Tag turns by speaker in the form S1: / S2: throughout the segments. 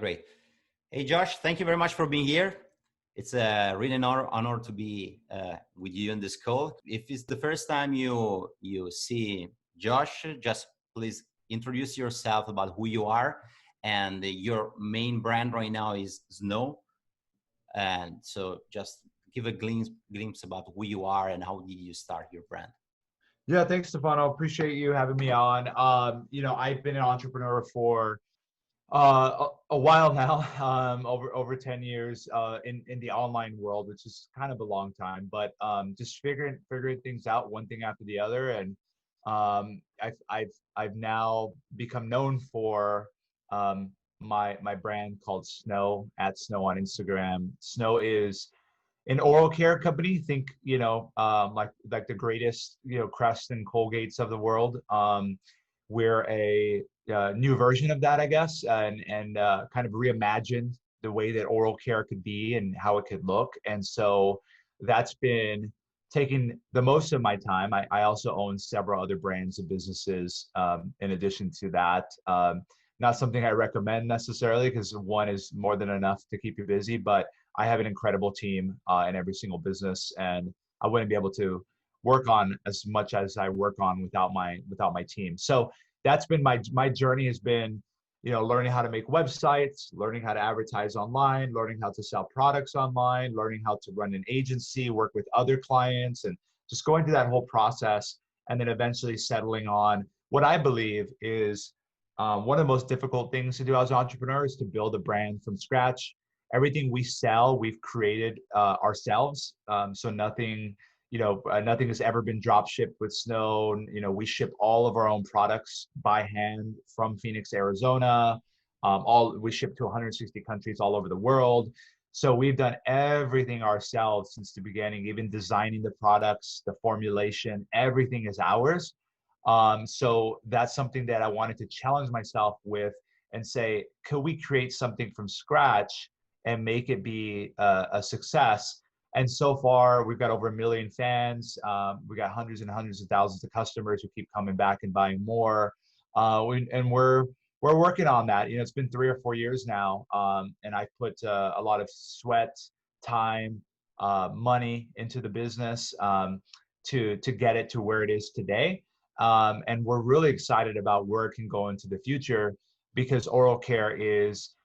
S1: great. Hey, Josh, thank you very much for being here. It's a really an honor to be with you on this call. If it's the first time you see Josh, just please introduce yourself about who you are. And your main brand right now is Snow. And so just give a glimpse about who you are and how did you start your brand.
S2: Yeah, thanks, Stefano. Appreciate you having me on. I've been an entrepreneur for a while now, over 10 years in the online world, which is kind of a long time, but just figuring things out one thing after the other. And I've now become known for my brand called Snow, at Snow on Instagram. Snow is an oral care company. Think, like the greatest, Crest and Colgates of the world. We're a new version of that, I guess, and kind of reimagined the way that oral care could be and how it could look. And so that's been taking the most of my time. I also own several other brands and businesses in addition to that. Not something I recommend necessarily, because one is more than enough to keep you busy, but I have an incredible team in every single business, and I wouldn't be able to work on as much as I work on without my team. So that's been my journey, has been, learning how to make websites, learning how to advertise online, learning how to sell products online, learning how to run an agency, work with other clients, and just going through that whole process, and then eventually settling on what I believe is one of the most difficult things to do as entrepreneurs, to build a brand from scratch. Everything we sell, we've created ourselves. So nothing has ever been drop shipped with Snow. We ship all of our own products by hand from Phoenix, Arizona. We ship to 160 countries all over the world. So we've done everything ourselves since the beginning, even designing the products, the formulation, everything is ours. So that's something that I wanted to challenge myself with and say, could we create something from scratch and make it be a success? And so far, we've got over 1 million fans. We got hundreds and hundreds of thousands of customers who keep coming back and buying more. We're working on that. It's been 3 or 4 years now, and I've put a lot of sweat, time, money into the business to get it to where it is today. And we're really excited about where it can go into the future, because oral care is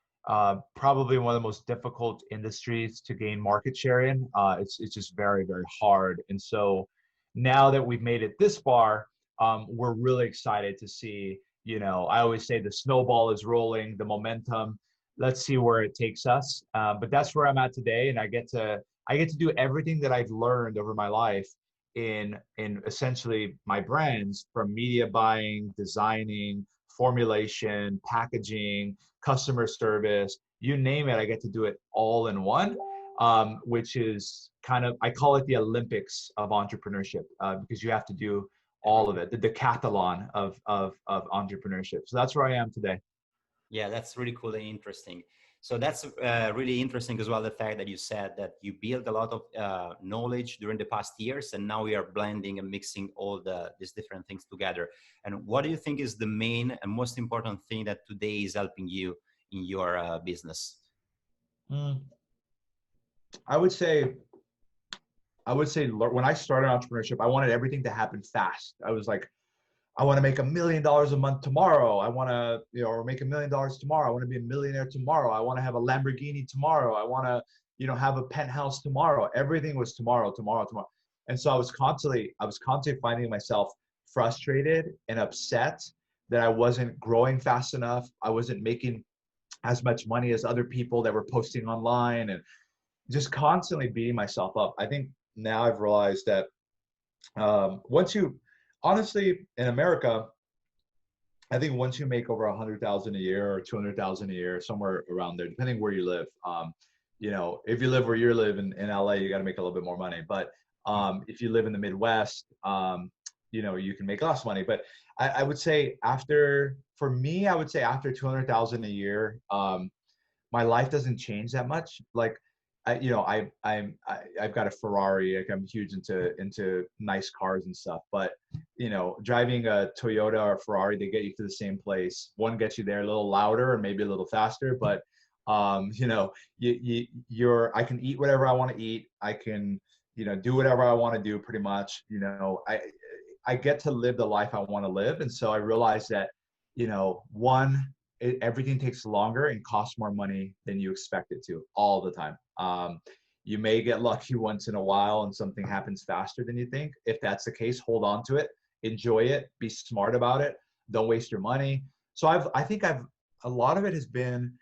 S2: probably one of the most difficult industries to gain market share in. It's just very, very hard. And so now that we've made it this far, we're really excited to see, I always say the snowball is rolling, the momentum. Let's see where it takes us. But that's where I'm at today. And I get to do everything that I've learned over my life in essentially my brands, from media buying, designing, formulation, packaging, customer service, you name it. I get to do it all in one, which is kind of, I call it the Olympics of entrepreneurship, because you have to do all of it, the decathlon of entrepreneurship. So that's where I am today.
S1: Yeah, that's really cool and interesting. So that's really interesting as well, the fact that you said that you built a lot of knowledge during the past years, and now we are blending and mixing all these different things together. And what do you think is the main and most important thing that today is helping you in your business?
S2: I would say when I started entrepreneurship, I wanted everything to happen fast. I was like, I want to make $1 million a month tomorrow. I want to, or make $1 million tomorrow. I want to be a millionaire tomorrow. I want to have a Lamborghini tomorrow. I want to, have a penthouse tomorrow. Everything was tomorrow. And so I was constantly finding myself frustrated and upset that I wasn't growing fast enough. I wasn't making as much money as other people that were posting online, and just constantly beating myself up. I think now I've realized that honestly, in America, I think once you make over 100,000 a year or 200,000 a year, somewhere around there, depending where you live, if you live where you live in LA, you got to make a little bit more money. But if you live in the Midwest, you can make less money. But I would say after 200,000 a year, my life doesn't change that much. Like, I've got a Ferrari. Like, I'm huge into nice cars and stuff, but driving a Toyota or Ferrari, they get you to the same place. One gets you there a little louder and maybe a little faster, but You know, I can eat whatever I want to eat. I can, you know, do whatever I want to do pretty much. You know, I get to live the life I want to live. And so I realized that, you know, everything takes longer and costs more money than you expect it to all the time. You may get lucky once in a while and something happens faster than you think. If that's the case, hold on to it, enjoy it, be smart about it. Don't waste your money. So I think a lot of it has been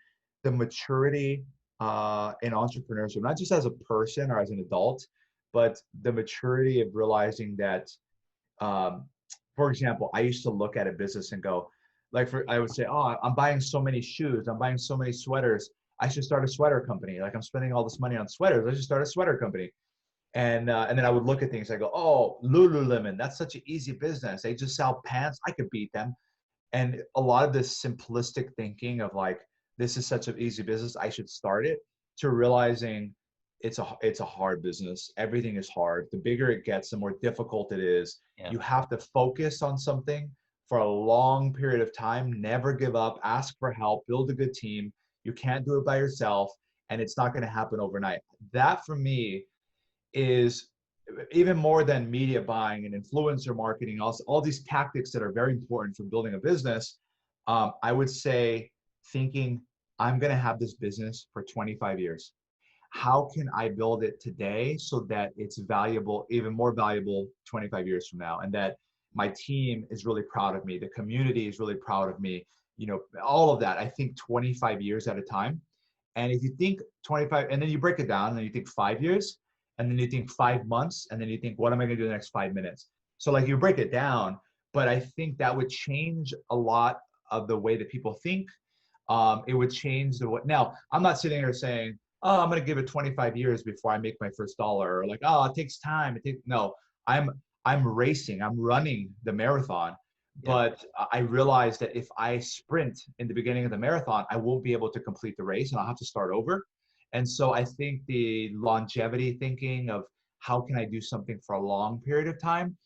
S2: the maturity in entrepreneurship, not just as a person or as an adult, but the maturity of realizing that, um, for example, I used to look at a business and go, I would say, oh, I'm buying so many shoes, I'm buying so many sweaters, I should start a sweater company. Like I'm spending all this money on sweaters, I should start a sweater company. And then I would look at things. I go, oh, Lululemon, that's such an easy business. They just sell pants. I could beat them. And a lot of this simplistic thinking of like, this is such an easy business, I should start it, to realizing it's a hard business. Everything is hard. The bigger it gets, the more difficult it is.
S1: Yeah.
S2: You have to focus on something for a long period of time, never give up, ask for help, build a good team. You can't do it by yourself, and it's not going to happen overnight. That for me is even more than media buying and influencer marketing, all these tactics that are very important for building a business. I would say thinking, I'm going to have this business for 25 years. How can I build it today so that it's valuable, even more valuable 25 years from now? And that my team is really proud of me. The community is really proud of me. You know, all of that. I think 25 years at a time. And if you think 25, and then you break it down, and then you think 5 years, and then you think 5 months, and then you think, what am I going to do the next 5 minutes? So like you break it down, but I think that would change a lot of the way that people think. It would change the way. Now, I'm not sitting here saying, oh, I'm going to give it 25 years before I make my first dollar, or like, oh, it takes time. No, I'm I'm racing. I'm running the marathon.
S1: Yeah.
S2: But I realized that if I sprint in the beginning of the marathon, I won't be able to complete the race and I'll have to start over. And so I think the longevity thinking of how can I do something for a long period of time,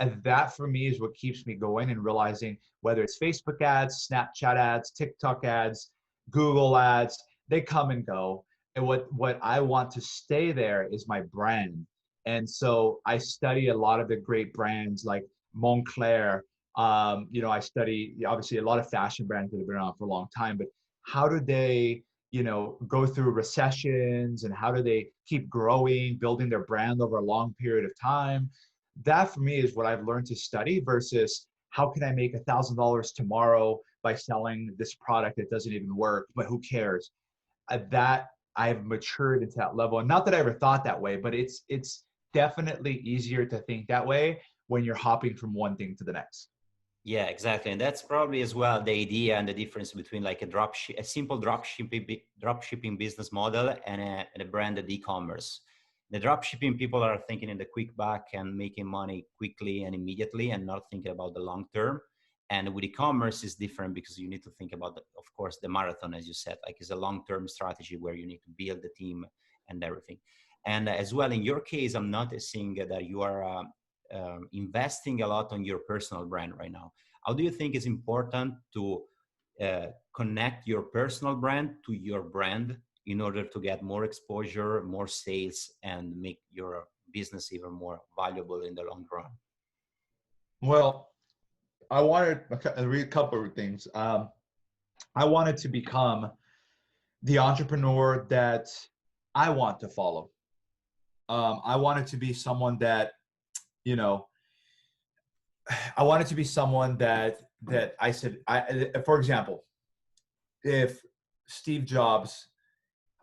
S2: and that for me is what keeps me going, and realizing whether it's Facebook ads, Snapchat ads, TikTok ads, Google ads, they come and go. And what I want to stay there is my brand. And so I study a lot of the great brands like Montclair. You know, I study obviously a lot of fashion brands that have been around for a long time, but how do they, you know, go through recessions, and how do they keep growing, building their brand over a long period of time? That for me is what I've learned to study, versus how can I make $1,000 tomorrow by selling this product that doesn't even work, but who cares? That I've matured into that level. And not that I ever thought that way, but it's definitely easier to think that way when you're hopping from one thing to the next.
S1: Yeah, exactly. And that's probably as well the idea and the difference between like a simple drop shipping business model and a branded e-commerce. The drop shipping people are thinking in the quick buck and making money quickly and immediately and not thinking about the long term. And with e-commerce is different because you need to think about, of course, the marathon, as you said, like it's a long-term strategy where you need to build the team and everything. And as well, in your case, I'm noticing that you are investing a lot on your personal brand right now. How do you think it's important to connect your personal brand to your brand in order to get more exposure, more sales, and make your business even more valuable in the long run?
S2: Well, I wanted to read a couple of things. I wanted to become the entrepreneur that I want to follow. I wanted to be someone that, you know, I wanted to be someone that I said, for example, if Steve Jobs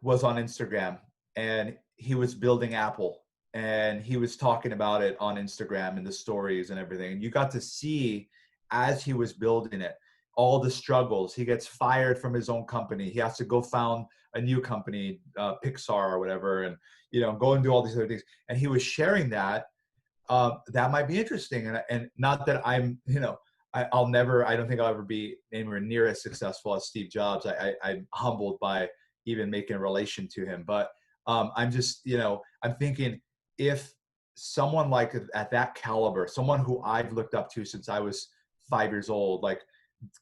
S2: was on Instagram and he was building Apple and he was talking about it on Instagram and the stories and everything, and you got to see as he was building it, all the struggles. He gets fired from his own company. He has to go found a new company, Pixar or whatever, and, you know, go and do all these other things. And he was sharing that. That might be interesting. And not that I'm, you know, I'll never, I don't think I'll ever be anywhere near as successful as Steve Jobs. I'm humbled by even making a relation to him. But I'm just, you know, I'm thinking, if someone like at that caliber, someone who I've looked up to since I was 5 years old, like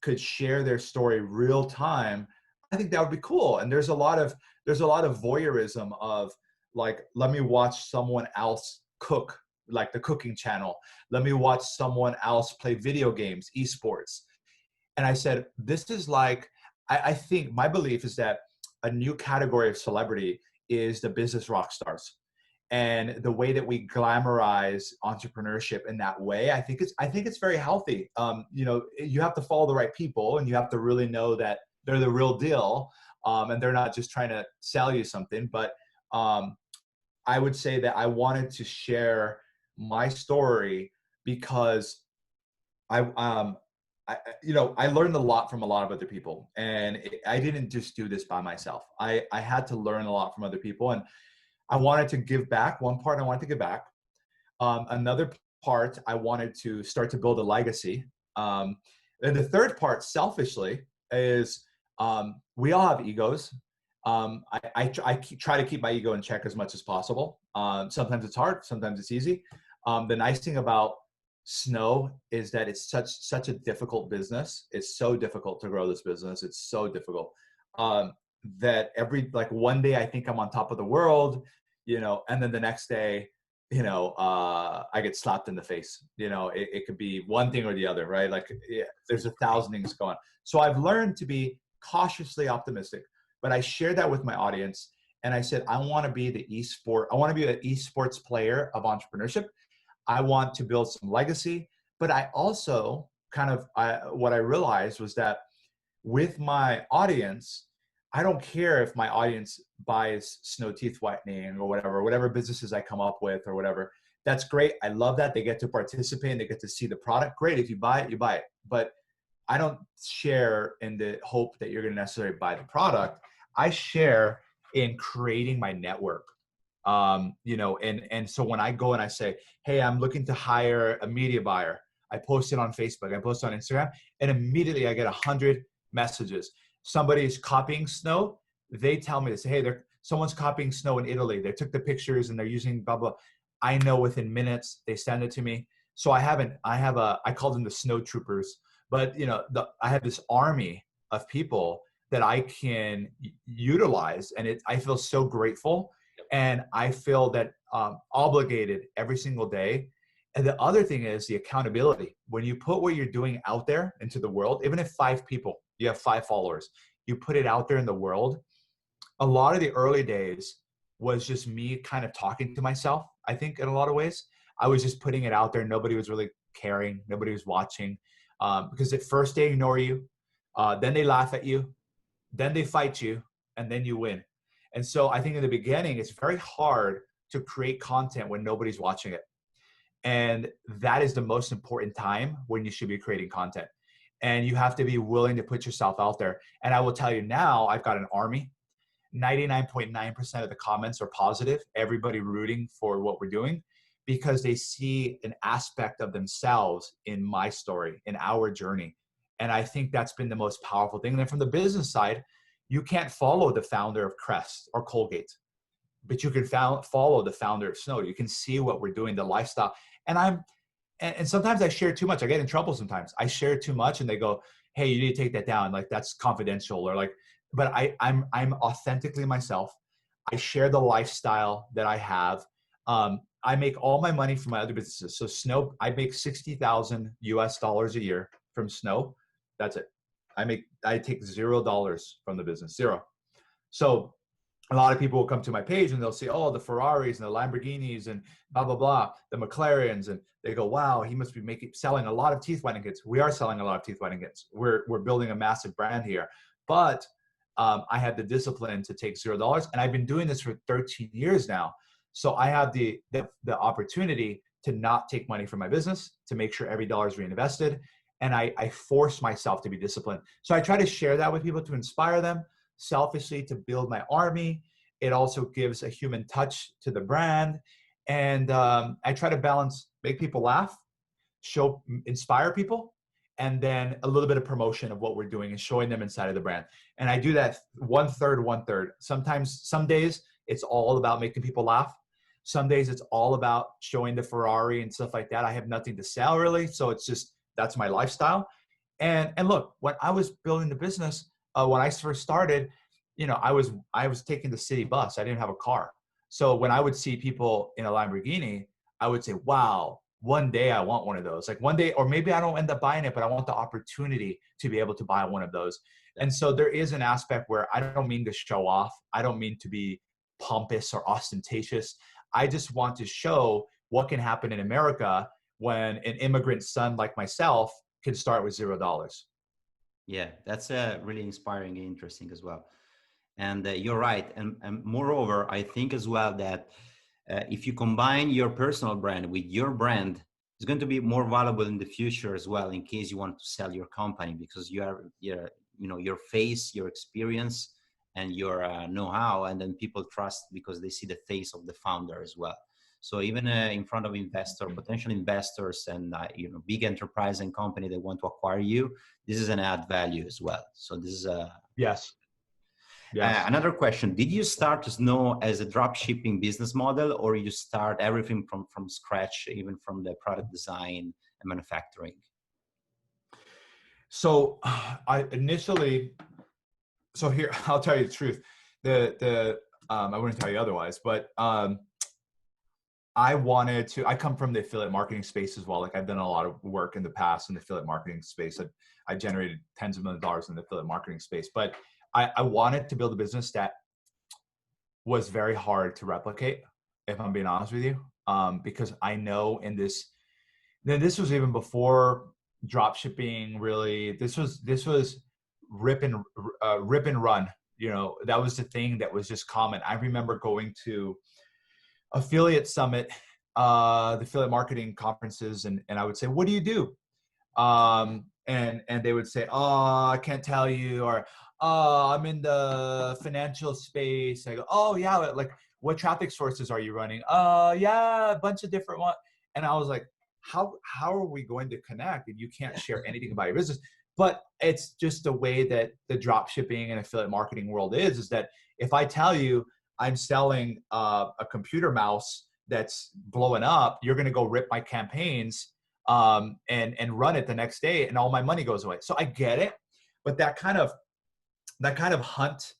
S2: could share their story real time, I think that would be cool. And there's a lot of voyeurism of like, let me watch someone else cook, like the cooking channel. Let me watch someone else play video games, esports. And I said, this is like, I think my belief is that a new category of celebrity is the business rock stars. And the way that we glamorize entrepreneurship in that way, I think it's very healthy. You have to follow the right people, and you have to really know that they're the real deal, and they're not just trying to sell you something. But I would say that I wanted to share my story because I I learned a lot from a lot of other people, and I didn't just do this by myself. I had to learn a lot from other people, and I wanted to give back. One part I wanted to give back. Another part I wanted to start to build a legacy. And the third part, selfishly, is we all have egos. I try to keep my ego in check as much as possible. Sometimes it's hard, sometimes it's easy. The nice thing about Snow is that it's such a difficult business. It's so difficult to grow this business. It's so difficult that like one day I think I'm on top of the world, and then the next day, I get slapped in the face. It could be one thing or the other, right? Like, yeah, there's 1,000 things going on. So I've learned to be cautiously optimistic, but I shared that with my audience. And I said, I want to be I want to be an esports player of entrepreneurship. I want to build some legacy, but I also what I realized was that with my audience, I don't care if my audience buys Snow teeth whitening or whatever businesses I come up with or whatever. That's great. I love that. They get to participate and they get to see the product. Great. If you buy it, you buy it. But I don't share in the hope that you're going to necessarily buy the product. I share in creating my network. And so when I go and I say, hey, I'm looking to hire a media buyer, I post it on Facebook, I post it on Instagram, and immediately I get 100 messages. Somebody is copying Snow. They tell me, they say, hey, someone's copying Snow in Italy. They took the pictures and they're using blah, blah. I know within minutes, they send it to me. So I call them the Snow Troopers, but I have this army of people that I can utilize, and I feel so grateful. And I feel that obligated every single day. And the other thing is the accountability. When you put what you're doing out there into the world, even if 5 people, you have 5 followers, you put it out there in the world. A lot of the early days was just me kind of talking to myself. I think in a lot of ways, I was just putting it out there. Nobody was really caring. Nobody was watching, because at first they ignore you. Then they laugh at you. Then they fight you, and then you win. And so I think in the beginning, it's very hard to create content when nobody's watching it. And that is the most important time when you should be creating content. And you have to be willing to put yourself out there. And I will tell you now, I've got an army. 99.9% of the comments are positive. Everybody rooting for what we're doing because they see an aspect of themselves in my story, in our journey. And I think that's been the most powerful thing. And then from the business side, you can't follow the founder of Crest or Colgate, but you can follow the founder of Snow. You can see what we're doing, the lifestyle. And sometimes I share too much. I get in trouble sometimes. I share too much and they go, hey, you need to take that down. Like, that's confidential, or like, but I'm authentically myself. I share the lifestyle that I have. I make all my money from my other businesses. So Snow, I make $60,000 a year from Snow. That's it. I take $0 from the business, 0. So a lot of people will come to my page and they'll see, oh, the Ferraris and the Lamborghinis and blah, blah, blah, the McLarens. And they go, wow, he must be selling a lot of teeth whitening kits. We are selling a lot of teeth whitening kits. We're building a massive brand here. But I had the discipline to take $0. And I've been doing this for 13 years now. So I have the opportunity to not take money from my business, to make sure every dollar is reinvested. And I force myself to be disciplined. So I try to share that with people to inspire them, selfishly to build my army. It also gives a human touch to the brand. And I try to balance, make people laugh, inspire people, and then a little bit of promotion of what we're doing and showing them inside of the brand. And I do that 1/3. Sometimes, some days it's all about making people laugh. Some days it's all about showing the Ferrari and stuff like that. I have nothing to sell really. So it's just, that's my lifestyle. And look, when I was building the business, when I first started, I was taking the city bus. I didn't have a car. So when I would see people in a Lamborghini, I would say, wow, one day I want one of those. Like one day, or maybe I don't end up buying it, but I want the opportunity to be able to buy one of those. And so there is an aspect where I don't mean to show off. I don't mean to be pompous or ostentatious. I just want to show what can happen in America when an immigrant son like myself can start with $0.
S1: Yeah, that's really inspiring and interesting as well. And you're right. And moreover, I think as well that if you combine your personal brand with your brand, it's going to be more valuable in the future as well, in case you want to sell your company, because your face, your experience, and your know-how, and then people trust because they see the face of the founder as well. So even in front of potential investors, and big enterprise and company that want to acquire you, this is an add value as well. So this is a
S2: Yes. Yes.
S1: another question. Did you start Snow as a drop shipping business model, or you start everything from scratch, even from the product design and manufacturing?
S2: So I initially, so here, I'll tell you the truth. I wouldn't tell you otherwise, but I come from the affiliate marketing space as well. Like I've done a lot of work in the past in the affiliate marketing space. I generated tens of millions of dollars in the affiliate marketing space, but I wanted to build a business that was very hard to replicate, if I'm being honest with you. Because I know this was even before drop shipping really, this was rip and run. That was the thing that was just common. I remember going to affiliate summit, the affiliate marketing conferences, and I would say, what do you do? And they would say, oh, I can't tell you, or oh, I'm in the financial space. I go, oh yeah, like what traffic sources are you running? Yeah, a bunch of different ones. And I was like, how are we going to connect if you can't share anything about your business? But it's just the way that the drop shipping and affiliate marketing world is that if I tell you I'm selling a computer mouse that's blowing up, you're going to go rip my campaigns and run it the next day, and all my money goes away. So I get it, but that kind of hunt,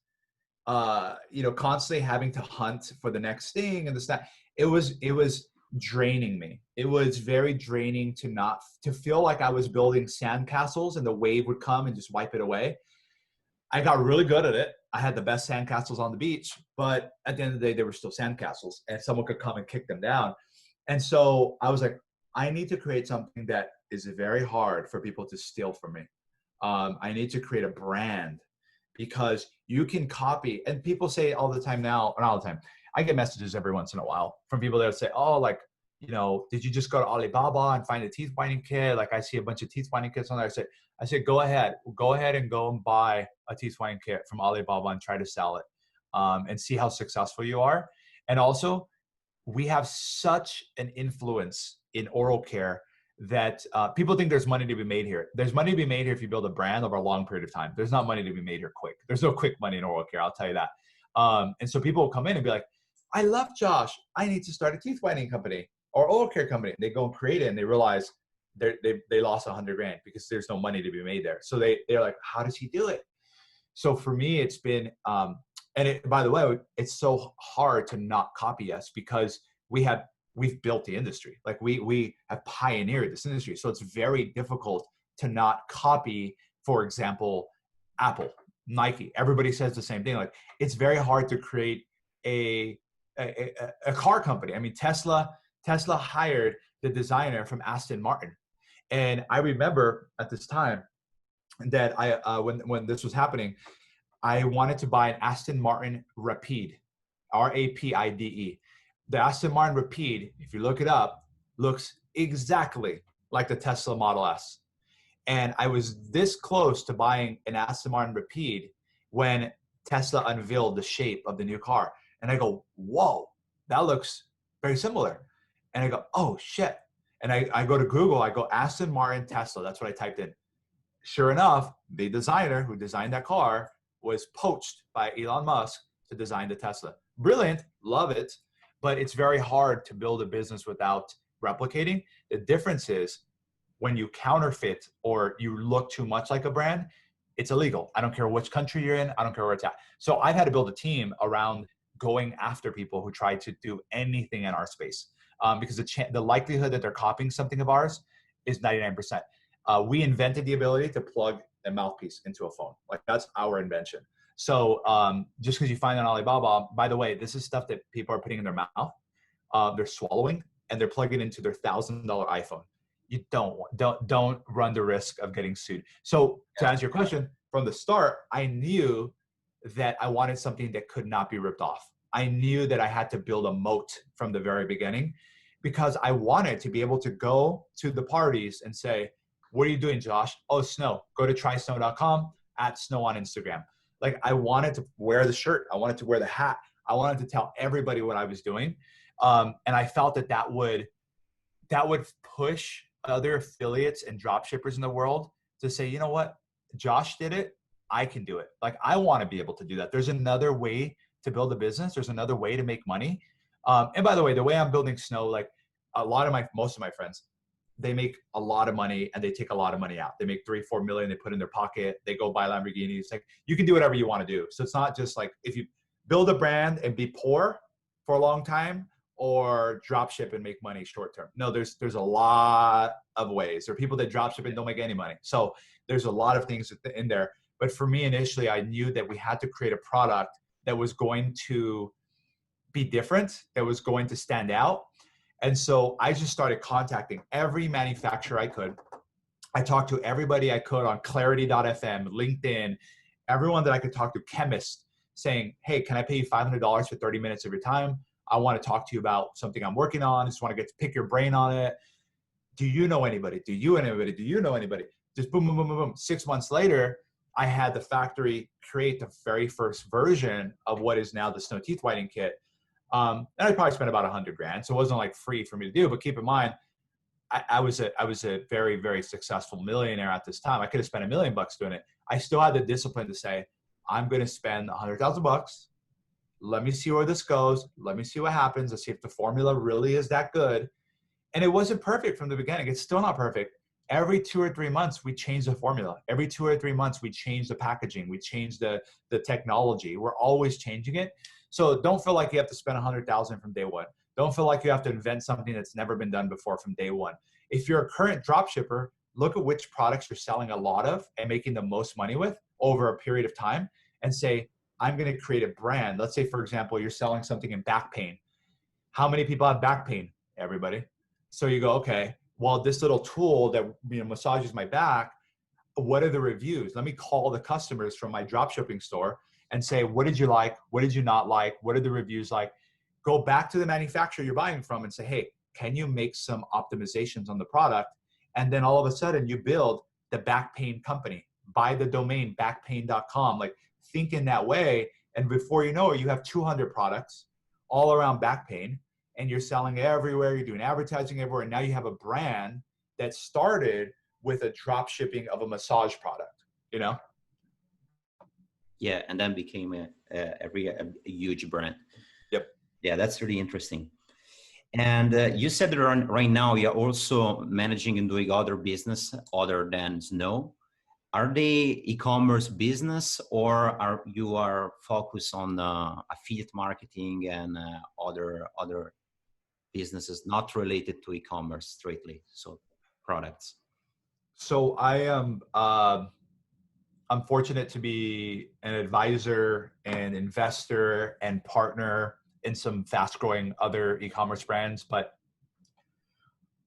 S2: constantly having to hunt for the next thing and this, that, it was draining me. It was very draining to feel like I was building sandcastles and the wave would come and just wipe it away. I got really good at it. I had the best sandcastles on the beach, but at the end of the day, they were still sandcastles and someone could come and kick them down. And so I was like, I need to create something that is very hard for people to steal from me. I need to create a brand, because you can copy, and people say all the time now, or not all the time, I get messages every once in a while from people that say, oh, like, did you just go to Alibaba and find a teeth whitening kit? Like I see a bunch of teeth whitening kits on there. I said, go ahead and go and buy a teeth whitening kit from Alibaba and try to sell it, and see how successful you are. And also, we have such an influence in oral care that people think there's money to be made here. There's money to be made here if you build a brand over a long period of time. There's not money to be made here quick. There's no quick money in oral care, I'll tell you that. And so people will come in and be like, I love Josh. I need to start a teeth whitening company or oral care company. They go and create it and they realize they lost $100,000 because there's no money to be made there. So they're like, how does he do it? So for me, it's been, by the way, it's so hard to not copy us because we've built the industry. Like we have pioneered this industry. So it's very difficult to not copy, for example, Apple, Nike. Everybody says the same thing. Like it's very hard to create a car company. I mean, Tesla hired the designer from Aston Martin. And I remember at this time that when this was happening, I wanted to buy an Aston Martin Rapide, Rapide. The Aston Martin Rapide, if you look it up, looks exactly like the Tesla Model S. And I was this close to buying an Aston Martin Rapide when Tesla unveiled the shape of the new car. And I go, whoa, that looks very similar. And I go, oh shit. And I go to Google, I go Aston Martin Tesla. That's what I typed in. Sure enough, the designer who designed that car was poached by Elon Musk to design the Tesla. Brilliant, love it. But it's very hard to build a business without replicating. The difference is when you counterfeit or you look too much like a brand, it's illegal. I don't care which country you're in. I don't care where it's at. So I've had to build a team around going after people who try to do anything in our space, because the likelihood that they're copying something of ours is 99%. We invented the ability to plug a mouthpiece into a phone. Like, that's our invention. So just because you find on Alibaba, by the way, this is stuff that people are putting in their mouth, they're swallowing, and they're plugging it into their $1,000 iPhone. You don't run the risk of getting sued. So to answer your question, from the start, I knew that I wanted something that could not be ripped off. I knew that I had to build a moat from the very beginning, because I wanted to be able to go to the parties and say, what are you doing, Josh? Oh, Snow. Go to trysnow.com, @Snow on Instagram. Like, I wanted to wear the shirt. I wanted to wear the hat. I wanted to tell everybody what I was doing. And I felt that would push other affiliates and drop shippers in the world to say, you know what, Josh did it, I can do it. Like, I want to be able to do that. There's another way to build a business. There's another way to make money. And by the way, the way I'm building Snow, like most of my friends, they make a lot of money and they take a lot of money out. They make 3-4 million, they put in their pocket, they go buy Lamborghinis. Like, you can do whatever you want to do. So it's not just like, if you build a brand and be poor for a long time, or drop ship and make money short term. No, there's a lot of ways. There are people that drop ship and don't make any money. So there's a lot of things in there. But for me, initially, I knew that we had to create a product that was going to be different, that was going to stand out. And so I just started contacting every manufacturer I could. I talked to everybody I could on clarity.fm, LinkedIn, everyone that I could talk to, chemists, saying, hey, can I pay you $500 for 30 minutes of your time? I want to talk to you about something I'm working on. I just want to get to pick your brain on it. Do you know anybody? Do you know anybody? Do you know anybody? Just boom, boom, boom, boom, boom. 6 months later, I had the factory create the very first version of what is now the Snow Teeth Whitening Kit. And I probably spent about $100,000. So it wasn't like free for me to do, but keep in mind, I was a very, very successful millionaire at this time. I could have spent $1 million doing it. I still had the discipline to say, I'm going to spend $100,000. Let me see where this goes. Let me see what happens. Let's see if the formula really is that good. And it wasn't perfect from the beginning. It's still not perfect. Every 2 or 3 months, we change the formula. Every 2 or 3 months, we change the packaging. We change the technology. We're always changing it. So don't feel like you have to spend $100,000 from day one. Don't feel like you have to invent something that's never been done before from day one. If you're a current drop shipper, look at which products you're selling a lot of and making the most money with over a period of time, and say, I'm going to create a brand. Let's say, for example, you're selling something in back pain. How many people have back pain? Everybody. So you go, okay, well, this little tool that massages my back, what are the reviews? Let me call the customers from my drop shipping store and say, what did you like? What did you not like? What are the reviews like? Go back to the manufacturer you're buying from and say, hey, can you make some optimizations on the product? And then all of a sudden you build the back pain company. Buy the domain backpain.com. Like, think in that way. And before you know it, you have 200 products all around back pain, and you're selling everywhere. You're doing advertising everywhere. And now you have a brand that started with a drop shipping of a massage product,
S1: Yeah, and then became a huge brand.
S2: Yep.
S1: Yeah, that's really interesting. And you said that right now you're also managing and doing other business other than Snow. Are they e-commerce business, or are you focused on affiliate marketing and other businesses not related to e-commerce straightly, so products?
S2: So I am I'm fortunate to be an advisor and investor and partner in some fast-growing other e-commerce brands, but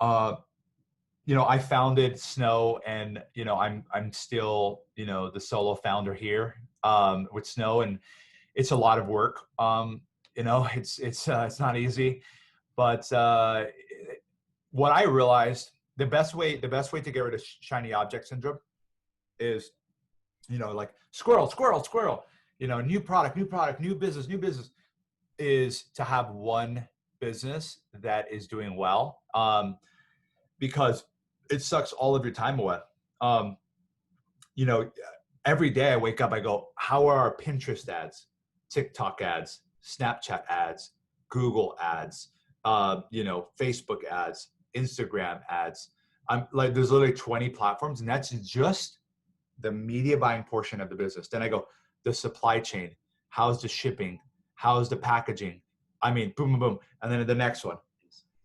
S2: I founded Snow, and I'm still the solo founder here with Snow, and it's a lot of work. It's not easy, but what I realized, the best way to get rid of shiny object syndrome is, like squirrel, new product, new business, is to have one business that is doing well, because it sucks all of your time away. Every day I wake up, I go, how are our Pinterest ads, TikTok ads, Snapchat ads, Google ads, Facebook ads, Instagram ads? I'm like, there's literally 20 platforms, and that's just the media buying portion of the business. Then I go, the supply chain, how's the shipping, how's the packaging? I mean, boom, boom, boom. And then the next one,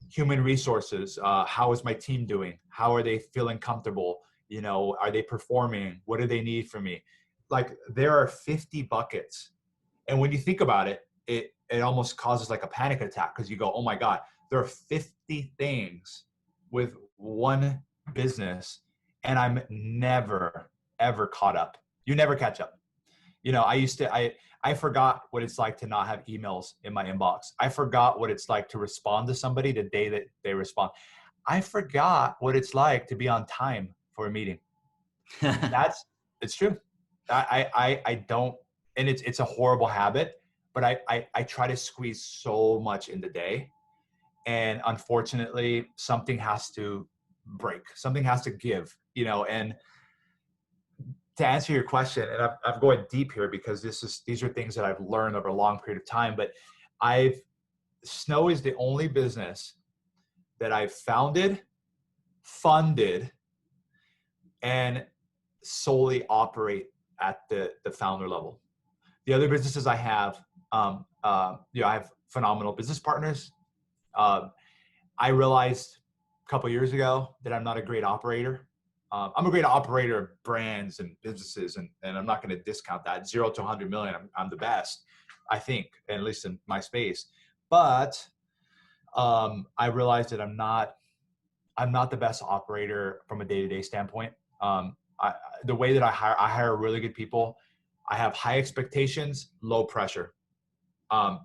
S2: human resources. How is my team doing? How are they feeling comfortable? You know, are they performing? What do they need from me? Like, there are 50 buckets. And when you think about it, it almost causes like a panic attack, because you go, oh my God, there are 50 things with one business, and I'm never, ever caught up. You never catch up. You know, I forgot what it's like to not have emails in my inbox. I forgot what it's like to respond to somebody the day that they respond. I forgot what it's like to be on time for a meeting. It's true. I don't, and it's a horrible habit, but I try to squeeze so much in the day. And unfortunately, something has to break, something has to give, you know. And to answer your question, and I'm going deep here because these are things that I've learned over a long period of time, but Snow is the only business that I've founded, funded, and solely operate at the founder level. The other businesses I have, I have phenomenal business partners. I realized a couple of years ago that I'm not a great operator. I'm a great operator of brands and businesses, and I'm not going to discount that. 0 to 100 million, I'm the best, I think, at least in my space. But I realized that I'm not the best operator from a day-to-day standpoint. The way that I hire really good people. I have high expectations, low pressure,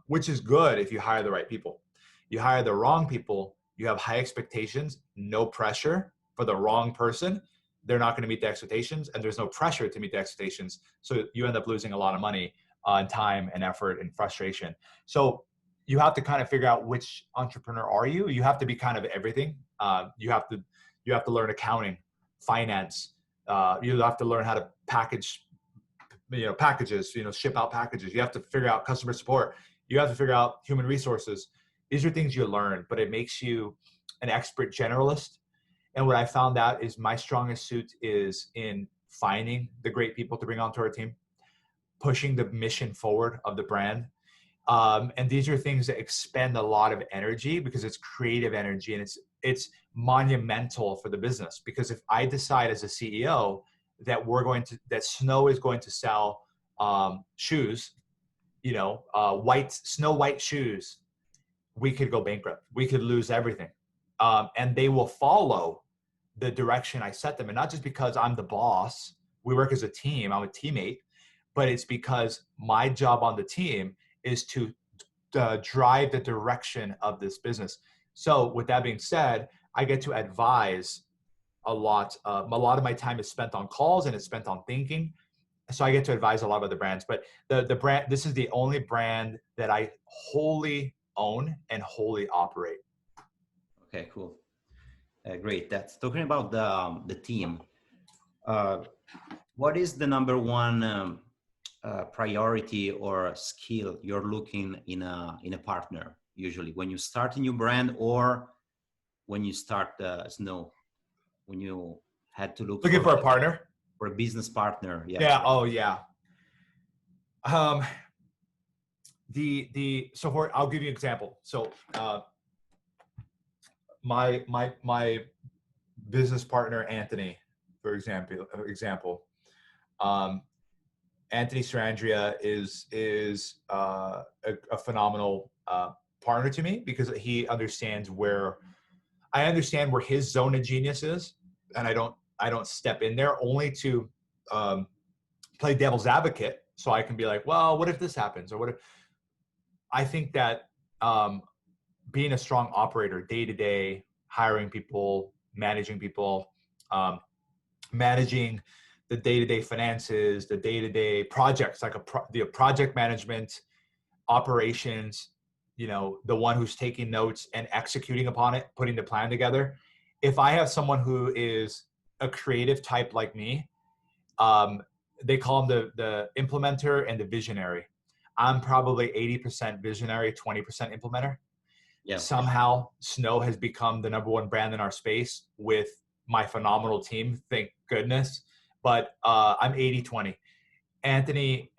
S2: which is good if you hire the right people. You hire the wrong people, you have high expectations, no pressure for the wrong person. They're not going to meet the expectations, and there's no pressure to meet the expectations. So you end up losing a lot of money and time and effort and frustration. So you have to kind of figure out which entrepreneur are you. You have to be kind of everything. You have to learn accounting, finance. You have to learn how to package, packages, ship out packages. You have to figure out customer support. You have to figure out human resources. These are things you learn, but it makes you an expert generalist. And what I found out is my strongest suit is in finding the great people to bring onto our team, pushing the mission forward of the brand. And these are things that expend a lot of energy because it's creative energy, and it's monumental for the business. Because if I decide as a CEO that that Snow is going to sell shoes, snow white shoes, we could go bankrupt. We could lose everything. And they will follow the direction I set them. And not just because I'm the boss, we work as a team, I'm a teammate, but it's because my job on the team is to drive the direction of this business. So with that being said, I get to advise a lot. A lot of my time is spent on calls, and it's spent on thinking. So I get to advise a lot of other brands, but the brand, this is the only brand that I wholly own and wholly operate.
S1: Okay, cool. Great. That's talking about the team. What is the number one priority or skill you're looking in a partner usually when you start a new brand, or when you start Snow, when you had to look
S2: Looking for a partner,
S1: for a business partner?
S2: Yeah. Oh yeah. I'll give you an example. So my business partner Anthony, for example, Anthony Strandria is a phenomenal partner to me, because he understands where his zone of genius is, and I don't step in there only to play devil's advocate, so I can be like, well, what if this happens, or what if? I think that being a strong operator, day to day, hiring people, managing people, managing the day-to-day finances, the day-to-day projects, like the project management, operations, the one who's taking notes and executing upon it, putting the plan together. If I have someone who is a creative type like me, they call them the implementer and the visionary. I'm probably 80% visionary, 20% implementer. Yeah. Somehow Snow has become the number one brand in our space with my phenomenal team. Thank goodness. but I'm 80-20. Anthony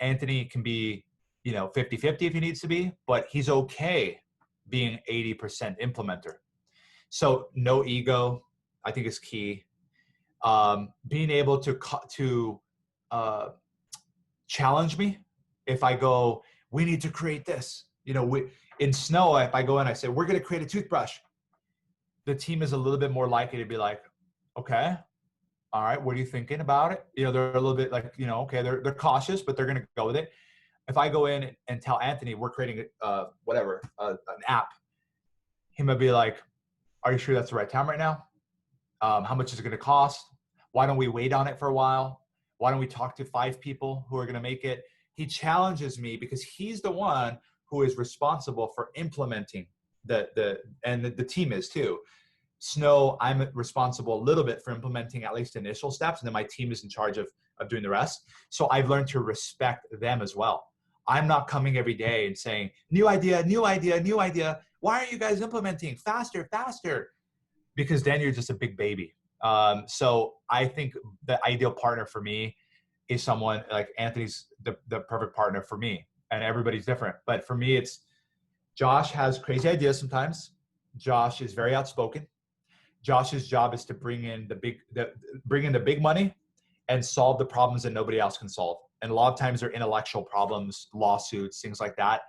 S2: can be, 50-50 if he needs to be, but he's okay being 80% implementer. So no ego, I think, is key. Being able to challenge me if I go, we need to create this. In Snow, if I go in, I say, we're going to create a toothbrush. The team is a little bit more likely to be like, okay, all right, what are you thinking about it? They're a little bit like, okay, they're cautious, but they're going to go with it. If I go in and tell Anthony we're creating an app, he might be like, are you sure that's the right time right now? How much is it going to cost? Why don't we wait on it for a while? Why don't we talk to 5 people who are going to make it? He challenges me because he's the one who is responsible for implementing the team is too. Snow, I'm responsible a little bit for implementing at least initial steps, and then my team is in charge of doing the rest. So I've learned to respect them as well. I'm not coming every day and saying, new idea, new idea, new idea. Why aren't you guys implementing faster, faster? Because then you're just a big baby. So I think the ideal partner for me is someone like Anthony's the perfect partner for me, and everybody's different. But for me, it's Josh has crazy ideas sometimes. Josh is very outspoken. Josh's job is to bring in the big money and solve the problems that nobody else can solve. And a lot of times they're intellectual problems, lawsuits, things like that.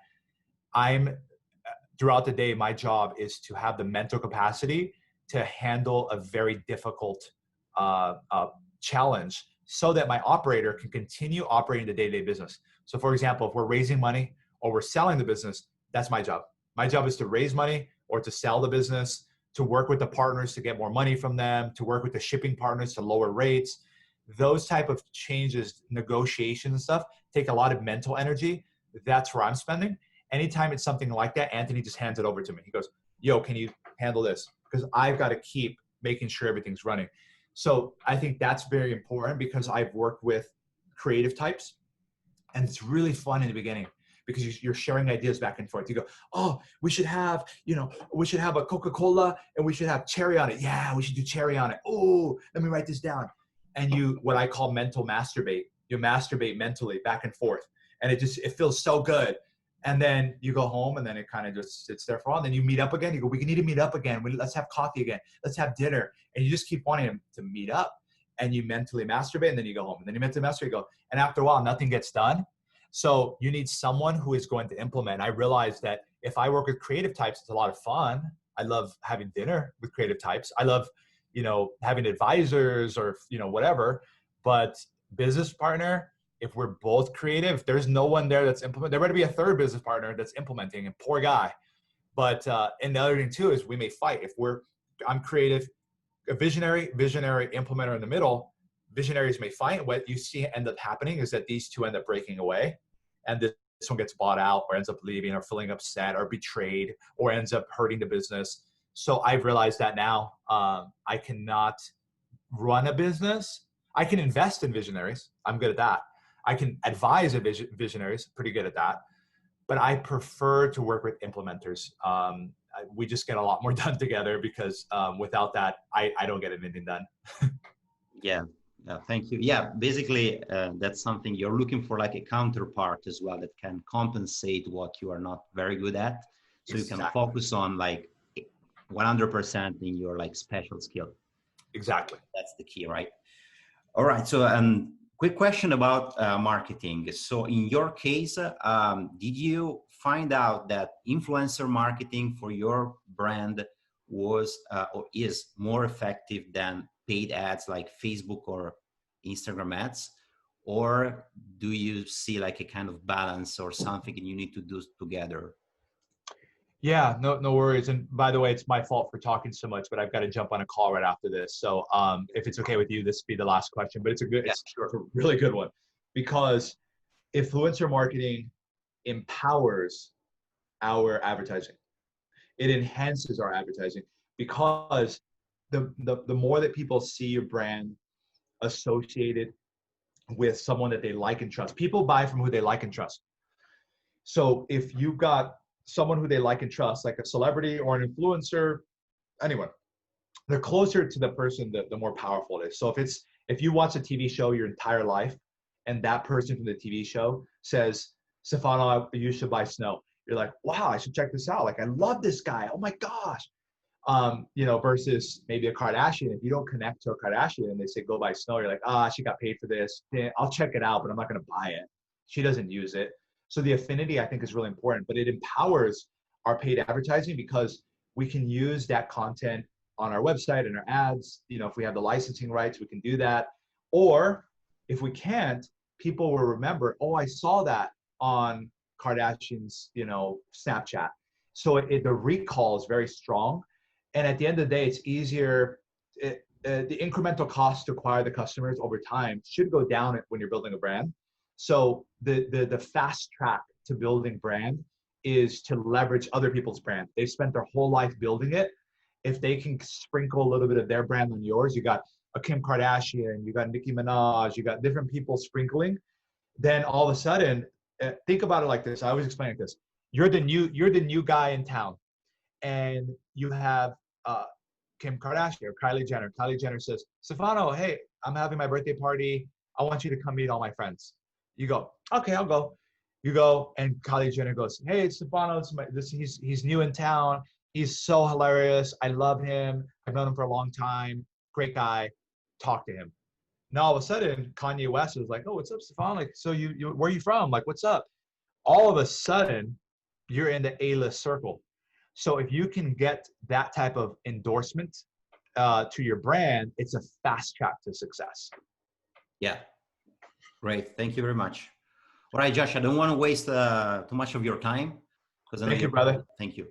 S2: Throughout the day, my job is to have the mental capacity to handle a very difficult challenge so that my operator can continue operating the day-to-day business. So for example, if we're raising money or we're selling the business, that's my job. My job is to raise money or to sell the business, to work with the partners to get more money from them, to work with the shipping partners to lower rates. Those type of changes, negotiations and stuff take a lot of mental energy. That's where I'm spending. Anytime it's something like that, Anthony just hands it over to me. He goes, yo, can you handle this? Because I've got to keep making sure everything's running. So I think that's very important because I've worked with creative types, and it's really fun in the beginning because you're sharing ideas back and forth. You go, oh, we should have a Coca-Cola and we should have cherry on it. Yeah, we should do cherry on it. Oh, let me write this down. And what I call mental masturbate. You masturbate mentally back and forth. And it feels so good. And then you go home and then it kind of just sits there for a while. And then you meet up again. You go, we need to meet up again. Let's have coffee again. Let's have dinner. And you just keep wanting to meet up, and you mentally masturbate, and then you go home. And then you mentally masturbate, you go. And after a while, nothing gets done. So you need someone who is going to implement. I realized that if I work with creative types, it's a lot of fun. I love having dinner with creative types. I love, having advisors or, whatever. But business partner, if we're both creative, there's no one there that's implementing. There better be a third business partner that's implementing, and poor guy. But and the other thing too is we may fight. I'm creative, a visionary implementer in the middle. Visionaries may fight. What you see end up happening is that these two end up breaking away, and this one gets bought out or ends up leaving or feeling upset or betrayed or ends up hurting the business. So I've realized that now I cannot run a business. I can invest in visionaries. I'm good at that. I can advise visionaries, pretty good at that. But I prefer to work with implementers. We just get a lot more done together because without that, I don't get anything done.
S1: Yeah. Thank you. Yeah, basically, that's something you're looking for, like a counterpart as well that can compensate what you are not very good at. So exactly. You can focus on like 100% in your like special skill.
S2: Exactly.
S1: That's the key, right? All right. So quick question about marketing. So in your case, did you find out that influencer marketing for your brand was or is more effective than paid ads like Facebook or Instagram ads? Or do you see like a kind of balance or something and you need to do together?
S2: Yeah, no worries. And by the way, it's my fault for talking so much, but I've got to jump on a call right after this. So if it's okay with you, this will be the last question, but it's a really good one, because influencer marketing empowers our advertising. It enhances our advertising because the more that people see your brand associated with someone that they like and trust, people buy from who they like and trust. So if you've got someone who they like and trust, like a celebrity or an influencer, anyone, they're closer to the person, the more powerful it is. So if If you watch a TV show your entire life and that person from the TV show says, Stefano, you should buy Snow. You're like, wow, I should check this out. Like, I love this guy. Oh my gosh. You know, versus maybe a Kardashian. If you don't connect to a Kardashian and they say, go buy Snow, you're like, she got paid for this. Yeah, I'll check it out, but I'm not going to buy it. She doesn't use it. So the affinity, I think, is really important, but it empowers our paid advertising because we can use that content on our website and our ads. You know, if we have the licensing rights, we can do that. Or if we can't, people will remember, oh, I saw that on Kardashian's, you know, Snapchat. So the recall is very strong. And at the end of the day, it's easier. The incremental cost to acquire the customers over time should go down when you're building a brand. So the fast track to building brand is to leverage other people's brand. They've spent their whole life building it. If they can sprinkle a little bit of their brand on yours, you got a Kim Kardashian, you got Nicki Minaj, you got different people sprinkling, then all of a sudden, think about it like this. I always explain it like this. You're the new guy in town, and you have Kim Kardashian or Kylie Jenner. Kylie Jenner says, Stefano, hey, I'm having my birthday party. I want you to come meet all my friends. You go, okay, I'll go. You go, and Kylie Jenner goes, hey, Stefano, he's new in town. He's so hilarious. I love him. I've known him for a long time. Great guy. Talk to him. Now all of a sudden, Kanye West is like, oh, what's up, Stefano? Like, so where are you from? Like, what's up? All of a sudden, you're in the A-list circle. So if you can get that type of endorsement to your brand, it's a fast track to success.
S1: Yeah, great. Thank you very much. All right, Josh, I don't want to waste too much of your time.
S2: Thank you, brother.
S1: Thank you.